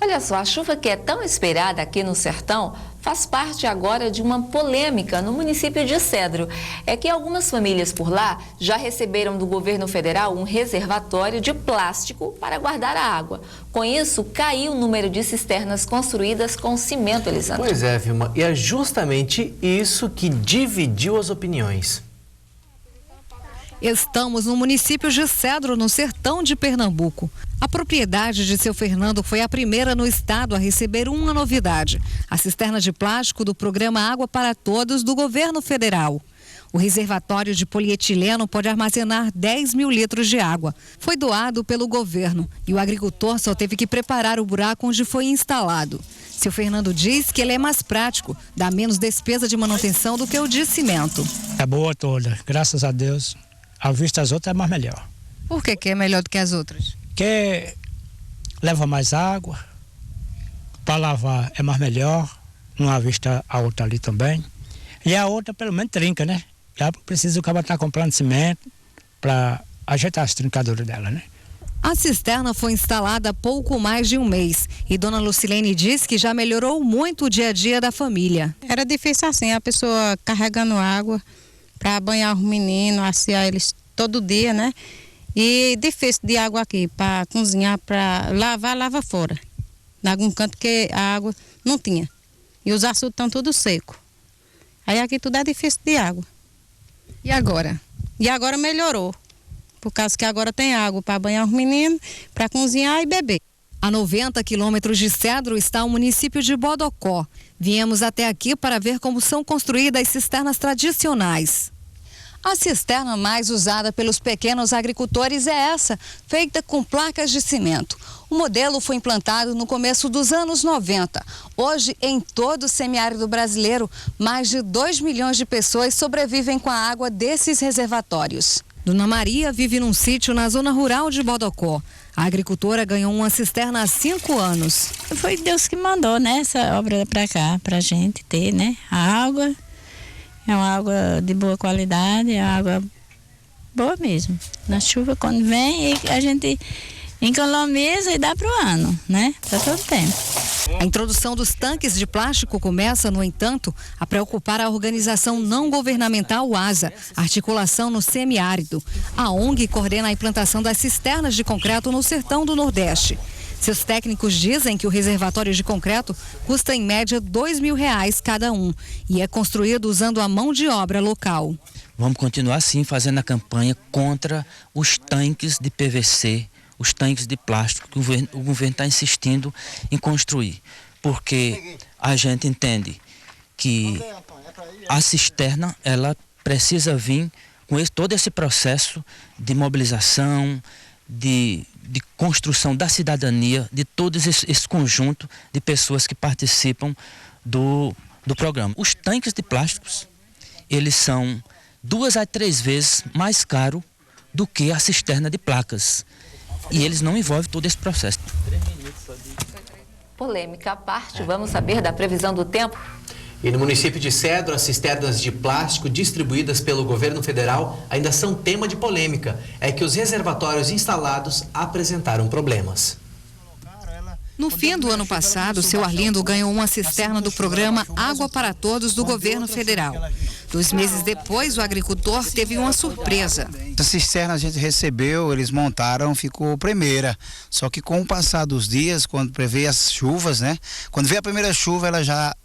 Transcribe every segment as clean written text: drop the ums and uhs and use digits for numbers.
Olha só, a chuva que é tão esperada aqui no sertão faz parte agora de uma polêmica no município de Cedro. É que algumas famílias por lá já receberam do governo federal um reservatório de plástico para guardar a água. Com isso, caiu o número de cisternas construídas com cimento, Elisandro. Pois é, Vilma, e é justamente isso que dividiu as opiniões. Estamos no município de Cedro, no sertão de Pernambuco. A propriedade de seu Fernando foi a primeira no estado a receber uma novidade: a cisterna de plástico do programa Água para Todos do governo federal. O reservatório de polietileno pode armazenar 10 mil litros de água. Foi doado pelo governo e o agricultor só teve que preparar o buraco onde foi instalado. Seu Fernando diz que ele é mais prático, dá menos despesa de manutenção do que o de cimento. É boa toda, graças a Deus. A vista das outras é mais melhor. Por que é melhor do que as outras? Porque leva mais água, para lavar é mais melhor, uma vista a outra ali também. E a outra pelo menos trinca, né? Já precisa o cara estar comprando cimento para ajeitar as trincaduras dela, né? A cisterna foi instalada há pouco mais de um mês e dona Lucilene diz que já melhorou muito o dia a dia da família. Era difícil assim, a pessoa carregando água para banhar os meninos, assear eles todo dia, né? E difícil de água aqui, para cozinhar, para lavar, lava fora. Em algum canto que a água não tinha. E os açudes estão tudo seco. Aí aqui tudo é difícil de água. E agora? E agora melhorou. Por causa que agora tem água para banhar os meninos, para cozinhar e beber. A 90 quilômetros de Cedro está o município de Bodocó. Viemos até aqui para ver como são construídas as cisternas tradicionais. A cisterna mais usada pelos pequenos agricultores é essa, feita com placas de cimento. O modelo foi implantado no começo dos anos 90. Hoje, em todo o semiárido brasileiro, mais de 2 milhões de pessoas sobrevivem com a água desses reservatórios. Dona Maria vive num sítio na zona rural de Bodocó. A agricultora ganhou uma cisterna há 5 anos. Foi Deus que mandou, né, essa obra para cá, para a gente ter, né, a água. É uma água de boa qualidade, é uma água boa mesmo. Na chuva, quando vem, a gente economiza e dá para o ano, né? Para todo tempo. A introdução dos tanques de plástico começa, no entanto, a preocupar a organização não governamental ASA, Articulação no Semiárido. A ONG coordena a implantação das cisternas de concreto no sertão do Nordeste. Seus técnicos dizem que o reservatório de concreto custa em média R$2 mil cada um e é construído usando a mão de obra local. Vamos continuar assim fazendo a campanha contra os tanques de PVC, os tanques de plástico que o governo está insistindo em construir. Porque a gente entende que a cisterna ela precisa vir com todo esse processo de mobilização, de construção da cidadania, de todo esse conjunto de pessoas que participam do programa. Os tanques de plásticos, eles são 2 a 3 vezes mais caros do que a cisterna de placas. E eles não envolvem todo esse processo. Polêmica à parte, vamos saber da previsão do tempo? E no município de Cedro, as cisternas de plástico distribuídas pelo governo federal ainda são tema de polêmica. É que os reservatórios instalados apresentaram problemas. No fim do ano passado, seu Arlindo ganhou uma cisterna do programa Água para Todos do governo federal. 2 meses depois, o agricultor teve uma surpresa. Essa cisterna a gente recebeu, eles montaram, ficou primeira. Só que com o passar dos dias, quando prevê as chuvas, né? Quando veio a primeira chuva, ela já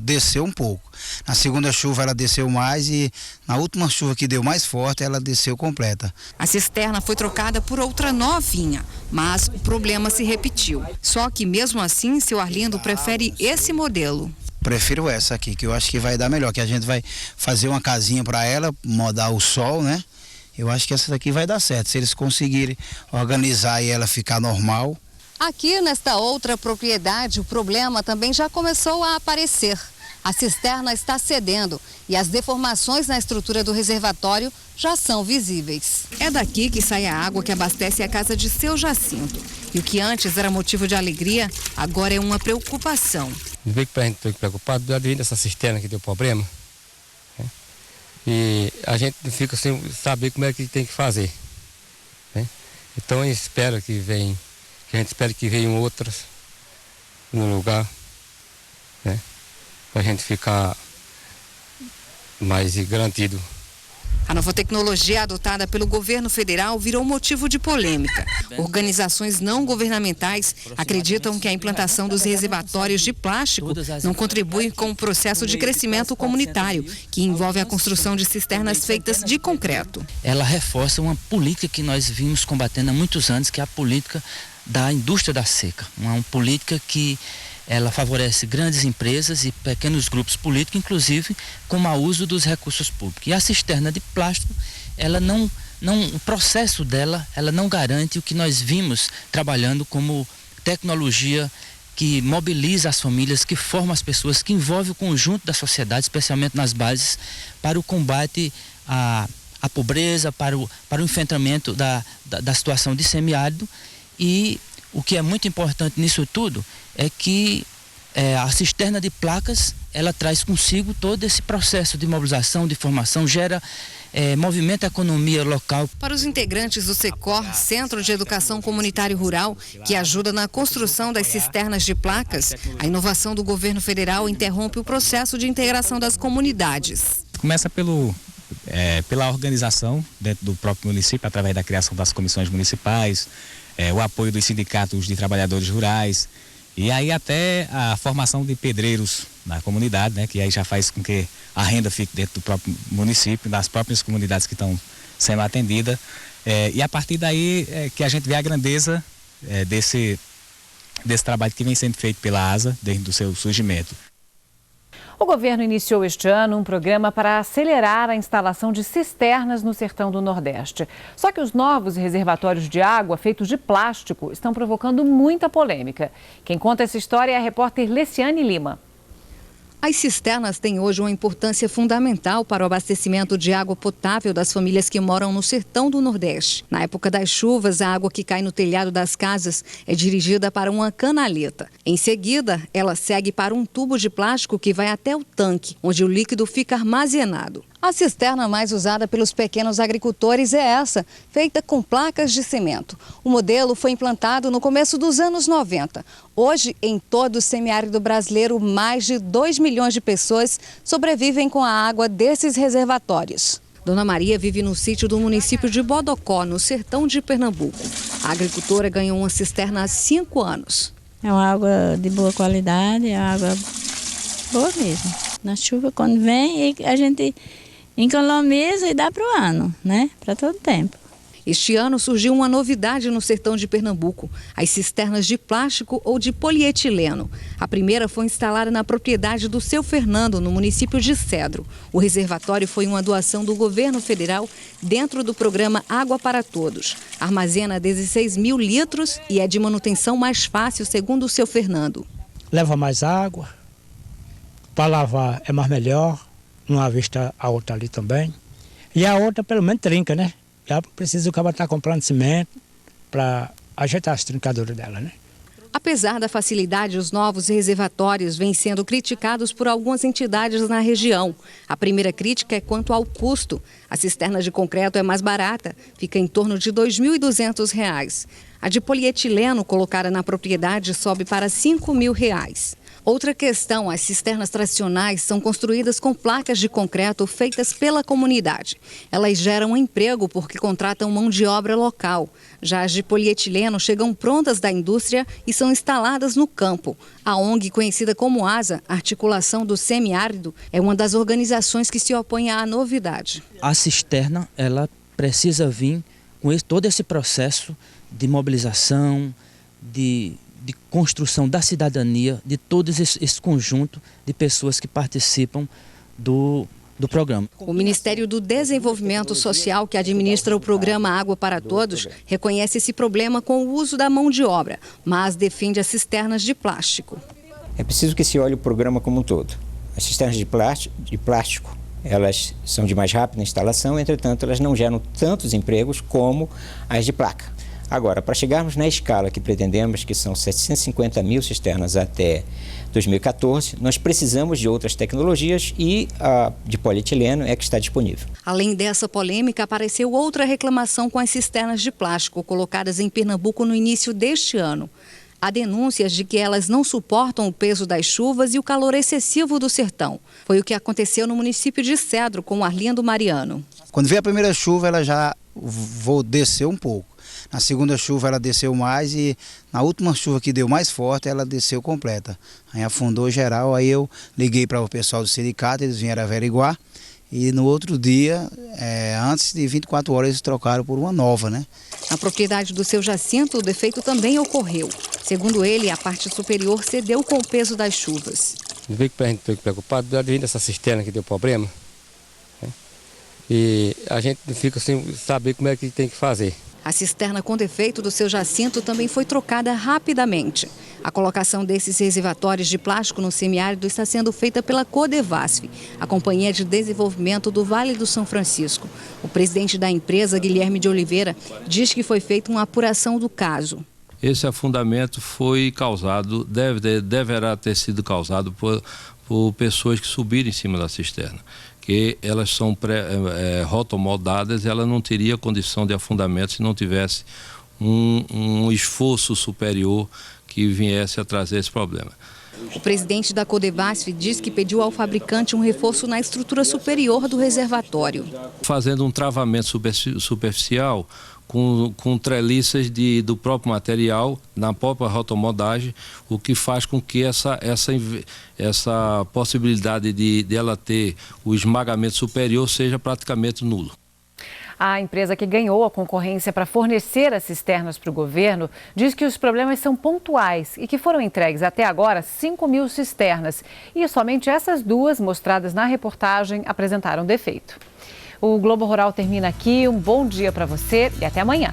desceu um pouco. Na segunda chuva ela desceu mais e na última chuva que deu mais forte, ela desceu completa. A cisterna foi trocada por outra novinha, mas o problema se repetiu. Só que mesmo assim, seu Arlindo prefere esse modelo. Prefiro essa aqui, que eu acho que vai dar melhor, que a gente vai fazer uma casinha para ela, modar o sol, né? Eu acho que essa daqui vai dar certo, se eles conseguirem organizar e ela ficar normal. Aqui nesta outra propriedade, o problema também já começou a aparecer. A cisterna está cedendo e as deformações na estrutura do reservatório já são visíveis. É daqui que sai a água que abastece a casa de seu Jacinto. E o que antes era motivo de alegria, agora é uma preocupação. Vê que a gente está preocupado devido a essa cisterna que deu problema. Né? E a gente fica sem saber como é que tem que fazer. Né? Então eu espero que venham. A gente espera que venham outras, no lugar, né? Para a gente ficar mais garantido. A nova tecnologia adotada pelo governo federal virou motivo de polêmica. Organizações não governamentais acreditam que a implantação dos reservatórios de plástico não contribui com o processo de crescimento comunitário, que envolve a construção de cisternas feitas de concreto. Ela reforça uma política que nós vimos combatendo há muitos anos, que é a política da indústria da seca. Uma política que ela favorece grandes empresas e pequenos grupos políticos, inclusive com o mau uso dos recursos públicos. E a cisterna de plástico, ela o processo dela, ela não garante o que nós vimos trabalhando como tecnologia que mobiliza as famílias, que forma as pessoas, que envolve o conjunto da sociedade, especialmente nas bases, para o combate à pobreza, para o enfrentamento da situação de semiárido. E o que é muito importante nisso tudo é que a cisterna de placas, ela traz consigo todo esse processo de mobilização, de formação, gera movimento à economia local. Para os integrantes do SECOR, Centro de Educação Comunitário Rural, que ajuda na construção das cisternas de placas, a inovação do governo federal interrompe o processo de integração das comunidades. Começa pela organização dentro do próprio município, através da criação das comissões municipais, o apoio dos sindicatos de trabalhadores rurais, e aí até a formação de pedreiros na comunidade, né, que aí já faz com que a renda fique dentro do próprio município, das próprias comunidades que estão sendo atendidas. E a partir daí que a gente vê a grandeza desse trabalho que vem sendo feito pela ASA desde o seu surgimento. O governo iniciou este ano um programa para acelerar a instalação de cisternas no sertão do Nordeste. Só que os novos reservatórios de água feitos de plástico estão provocando muita polêmica. Quem conta essa história é a repórter Leciane Lima. As cisternas têm hoje uma importância fundamental para o abastecimento de água potável das famílias que moram no sertão do Nordeste. Na época das chuvas, a água que cai no telhado das casas é dirigida para uma canaleta. Em seguida, ela segue para um tubo de plástico que vai até o tanque, onde o líquido fica armazenado. A cisterna mais usada pelos pequenos agricultores é essa, feita com placas de cimento. O modelo foi implantado no começo dos anos 90. Hoje, em todo o semiárido brasileiro, mais de 2 milhões de pessoas sobrevivem com a água desses reservatórios. Dona Maria vive no sítio do município de Bodocó, no sertão de Pernambuco. A agricultora ganhou uma cisterna há 5 anos. É uma água de boa qualidade, é uma água boa mesmo. Na chuva, quando vem, a gente economiza e dá para o ano, né? Para todo tempo. Este ano surgiu uma novidade no sertão de Pernambuco, as cisternas de plástico ou de polietileno. A primeira foi instalada na propriedade do Seu Fernando, no município de Cedro. O reservatório foi uma doação do governo federal dentro do programa Água para Todos. Armazena 16 mil litros e é de manutenção mais fácil, segundo o Seu Fernando. Leva mais água, para lavar é mais melhor, uma vista a outra ali também. E a outra pelo menos trinca, né? Já precisa o cara estar comprando cimento para ajeitar as trincaduras dela, né? Apesar da facilidade, os novos reservatórios vêm sendo criticados por algumas entidades na região. A primeira crítica é quanto ao custo. A cisterna de concreto é mais barata, fica em torno de R$ 2.200. A de polietileno colocada na propriedade sobe para R$ 5.000. Outra questão, as cisternas tradicionais são construídas com placas de concreto feitas pela comunidade. Elas geram emprego porque contratam mão de obra local. Já as de polietileno chegam prontas da indústria e são instaladas no campo. A ONG, conhecida como ASA, Articulação do Semiárido, é uma das organizações que se opõe à novidade. A cisterna, ela precisa vir com todo esse processo de mobilização, de construção da cidadania, de todo esse conjunto de pessoas que participam do programa. O Ministério do Desenvolvimento Social, que administra o programa Água para Todos, reconhece esse problema com o uso da mão de obra, mas defende as cisternas de plástico. É preciso que se olhe o programa como um todo. As cisternas de plástico, elas são de mais rápida instalação, entretanto, elas não geram tantos empregos como as de placa. Agora, para chegarmos na escala que pretendemos, que são 750 mil cisternas até 2014, nós precisamos de outras tecnologias e a de polietileno é que está disponível. Além dessa polêmica, apareceu outra reclamação com as cisternas de plástico colocadas em Pernambuco no início deste ano. Há denúncias de que elas não suportam o peso das chuvas e o calor excessivo do sertão. Foi o que aconteceu no município de Cedro com o Arlindo Mariano. Quando veio a primeira chuva, ela já desceu um pouco. Na segunda chuva ela desceu mais e na última chuva que deu mais forte, ela desceu completa. Aí afundou geral, aí eu liguei para o pessoal do sindicato, eles vieram averiguar. E no outro dia, antes de 24 horas, eles trocaram por uma nova, né? Na propriedade do seu Jacinto, o defeito também ocorreu. Segundo ele, a parte superior cedeu com o peso das chuvas. Não veio que a gente fica preocupado, dessa cisterna que deu problema. Né? E a gente fica sem saber como é que tem que fazer. A cisterna com defeito do seu Jacinto também foi trocada rapidamente. A colocação desses reservatórios de plástico no semiárido está sendo feita pela Codevasf, a Companhia de Desenvolvimento do Vale do São Francisco. O presidente da empresa, Guilherme de Oliveira, diz que foi feita uma apuração do caso. Esse afundamento foi causado, deverá ter sido causado por pessoas que subiram em cima da cisterna. Que elas são rotomoldadas, ela não teria condição de afundamento se não tivesse um esforço superior que viesse a trazer esse problema. O presidente da Codevasf diz que pediu ao fabricante um reforço na estrutura superior do reservatório. Fazendo um travamento superficial com treliças do próprio material, na própria rotomoldagem, o que faz com que essa possibilidade de ela ter o esmagamento superior seja praticamente nulo. A empresa que ganhou a concorrência para fornecer as cisternas para o governo diz que os problemas são pontuais e que foram entregues até agora 5.000 cisternas. E somente essas duas, mostradas na reportagem, apresentaram defeito. O Globo Rural termina aqui. Um bom dia para você e até amanhã.